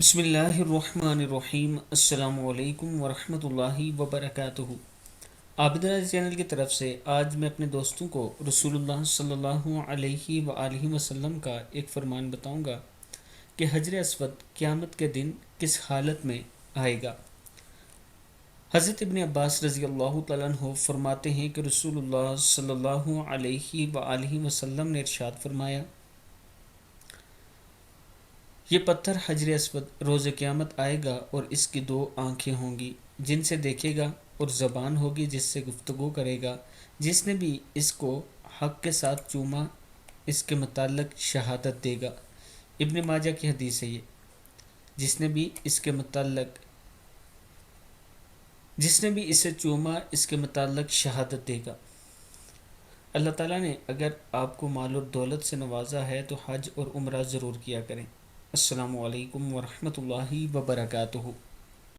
بسم اللہ الرحمن الرحیم۔ السلام علیکم ورحمۃ اللہ وبرکاتہ۔ عابدہ چینل کی طرف سے آج میں اپنے دوستوں کو رسول اللہ صلی اللہ علیہ وآلہ وسلم کا ایک فرمان بتاؤں گا کہ حجر اسود قیامت کے دن کس حالت میں آئے گا۔ حضرت ابن عباس رضی اللہ تعالیٰ عنہ فرماتے ہیں کہ رسول اللہ صلی اللہ علیہ وآلہ وسلم نے ارشاد فرمایا، یہ پتھر حجر اسود روز قیامت آئے گا اور اس کی دو آنکھیں ہوں گی جن سے دیکھے گا، اور زبان ہوگی جس سے گفتگو کرے گا۔ جس نے بھی اس کو حق کے ساتھ چوما اس کے متعلق شہادت دے گا۔ ابن ماجہ کی حدیث ہے یہ۔ جس نے بھی اسے چوما اس کے متعلق شہادت دے گا۔ اللہ تعالیٰ نے اگر آپ کو مال اور دولت سے نوازا ہے تو حج اور عمرہ ضرور کیا کریں۔ السلام علیکم ورحمۃ اللہ وبرکاتہ۔